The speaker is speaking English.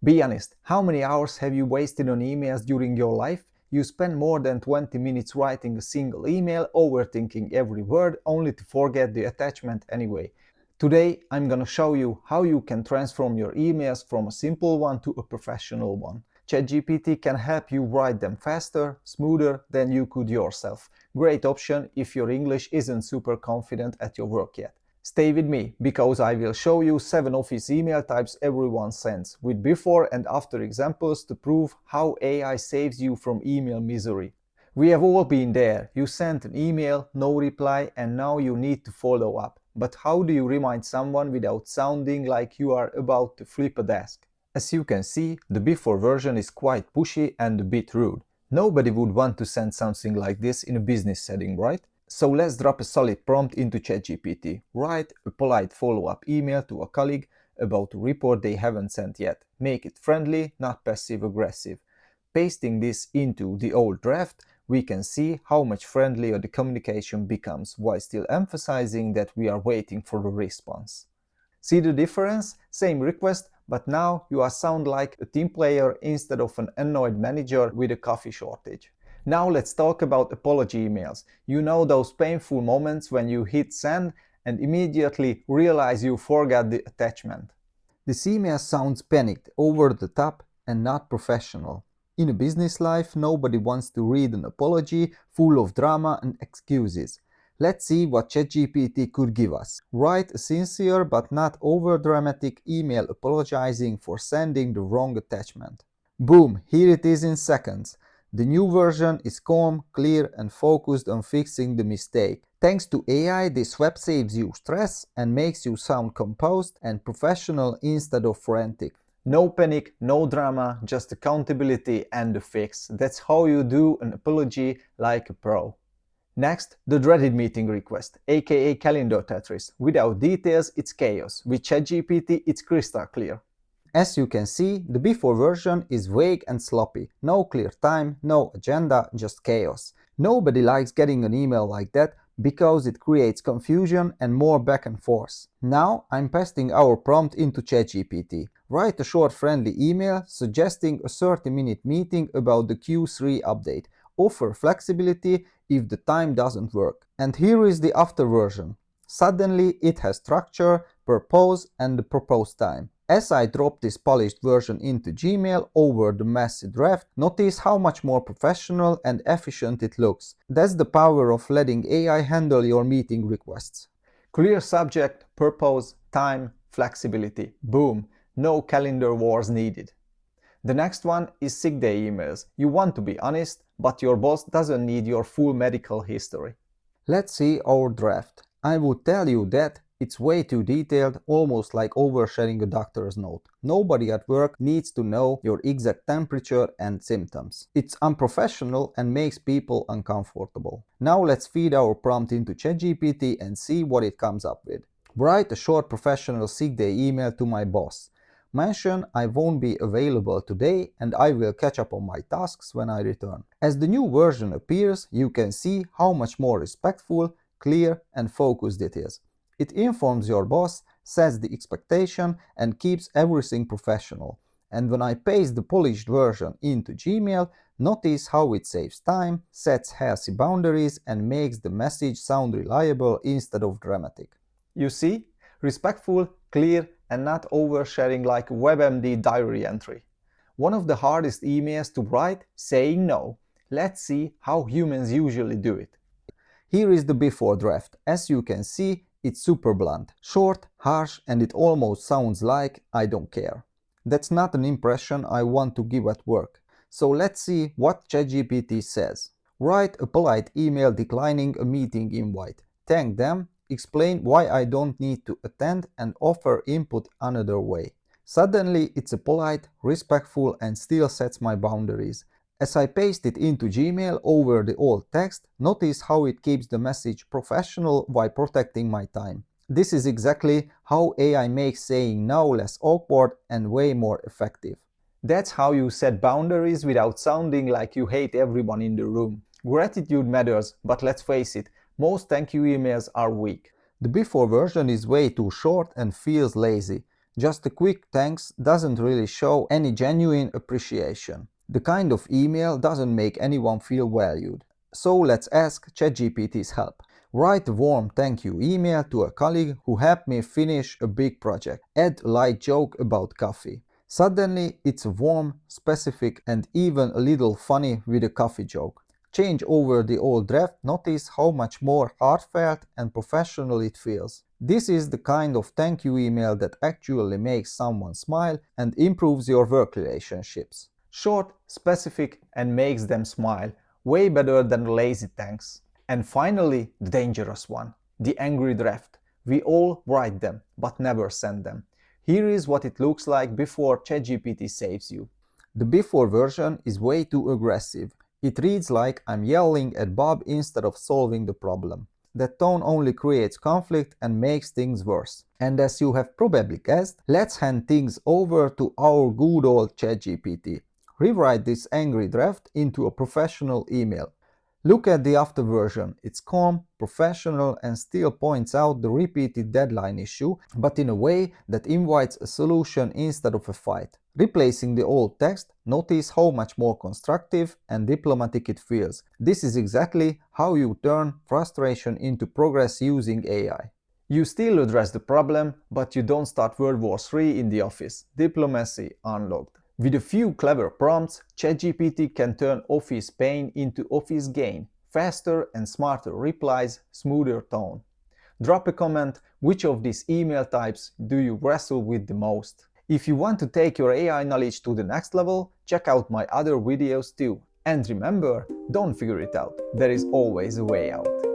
Be honest, how many hours have you wasted on emails during your life? You spend more than 20 minutes writing a single email, overthinking every word, only to forget the attachment anyway. Today, I'm gonna show you how you can transform your emails from a simple one to a professional one. ChatGPT can help you write them faster, smoother than you could yourself. Great option if your English isn't super confident at your work yet. Stay with me, because I will show you 7 office email types everyone sends, with before and after examples to prove how AI saves you from email misery. We have all been there. You sent an email, no reply, and now you need to follow up. But how do you remind someone without sounding like you are about to flip a desk? As you can see, the before version is quite pushy and a bit rude. Nobody would want to send something like this in a business setting, right? So let's drop a solid prompt into ChatGPT. Write a polite follow-up email to a colleague about a report they haven't sent yet. Make it friendly, not passive-aggressive. Pasting this into the old draft, we can see how much friendlier the communication becomes while still emphasizing that we are waiting for the response. See the difference? Same request, but now you sound like a team player instead of an annoyed manager with a coffee shortage. Now let's talk about apology emails. You know those painful moments when you hit send and immediately realize you forgot the attachment. This email sounds panicked, over the top, and not professional. In a business life, nobody wants to read an apology full of drama and excuses. Let's see what ChatGPT could give us. Write a sincere but not over-dramatic email apologizing for sending the wrong attachment. Boom, here it is in seconds. The new version is calm, clear, and focused on fixing the mistake. Thanks to AI, this web saves you stress and makes you sound composed and professional instead of frantic. No panic, no drama, just accountability and the fix. That's how you do an apology like a pro. Next, the dreaded meeting request, aka calendar Tetris. Without details, it's chaos. With ChatGPT, it's crystal clear. As you can see, the before version is vague and sloppy. No clear time, no agenda, just chaos. Nobody likes getting an email like that because it creates confusion and more back and forth. Now I'm pasting our prompt into ChatGPT. Write a short friendly email suggesting a 30-minute meeting about the Q3 update. Offer flexibility if the time doesn't work. And here is the after version. Suddenly it has structure, purpose, and the proposed time. As I drop this polished version into Gmail over the messy draft, notice how much more professional and efficient it looks. That's the power of letting AI handle your meeting requests. Clear subject, purpose, time, flexibility. Boom. No calendar wars needed. The next one is sick day emails. You want to be honest, but your boss doesn't need your full medical history. Let's see our draft. I would tell you that it's way too detailed, almost like oversharing a doctor's note. Nobody at work needs to know your exact temperature and symptoms. It's unprofessional and makes people uncomfortable. Now let's feed our prompt into ChatGPT and see what it comes up with. Write a short professional sick day email to my boss. Mention I won't be available today and I will catch up on my tasks when I return. As the new version appears, you can see how much more respectful, clear, and focused it is. It informs your boss, sets the expectation, and keeps everything professional. And when I paste the polished version into Gmail, notice how it saves time, sets healthy boundaries, and makes the message sound reliable instead of dramatic. You see? Respectful, clear, and not oversharing like a WebMD diary entry. One of the hardest emails to write, saying no. Let's see how humans usually do it. Here is the before draft. As you can see, it's super blunt, short, harsh, and it almost sounds like I don't care. That's not an impression I want to give at work. So let's see what ChatGPT says. Write a polite email declining a meeting invite. Thank them, explain why I don't need to attend, and offer input another way. Suddenly it's a polite, respectful, and still sets my boundaries. As I paste it into Gmail over the old text, notice how it keeps the message professional while protecting my time. This is exactly how AI makes saying no less awkward and way more effective. That's how you set boundaries without sounding like you hate everyone in the room. Gratitude matters, but let's face it, most thank you emails are weak. The before version is way too short and feels lazy. Just a quick thanks doesn't really show any genuine appreciation. The kind of email doesn't make anyone feel valued. So let's ask ChatGPT's help. Write a warm thank you email to a colleague who helped me finish a big project. Add a light joke about coffee. Suddenly, it's warm, specific, and even a little funny with a coffee joke. Change over the old draft, notice how much more heartfelt and professional it feels. This is the kind of thank you email that actually makes someone smile and improves your work relationships. Short, specific, and makes them smile. Way better than lazy thanks. And finally, the dangerous one, the angry draft. We all write them, but never send them. Here is what it looks like before ChatGPT saves you. The before version is way too aggressive. It reads like I'm yelling at Bob instead of solving the problem. That tone only creates conflict and makes things worse. And as you have probably guessed, let's hand things over to our good old ChatGPT. Rewrite this angry draft into a professional email. Look at the after version. It's calm, professional, and still points out the repeated deadline issue, but in a way that invites a solution instead of a fight. Replacing the old text, notice how much more constructive and diplomatic it feels. This is exactly how you turn frustration into progress using AI. You still address the problem, but you don't start World War III in the office. Diplomacy unlocked. With a few clever prompts, ChatGPT can turn office pain into office gain. Faster and smarter replies, smoother tone. Drop a comment, which of these email types do you wrestle with the most? If you want to take your AI knowledge to the next level, check out my other videos too. And remember, don't figure it out, there is always a way out.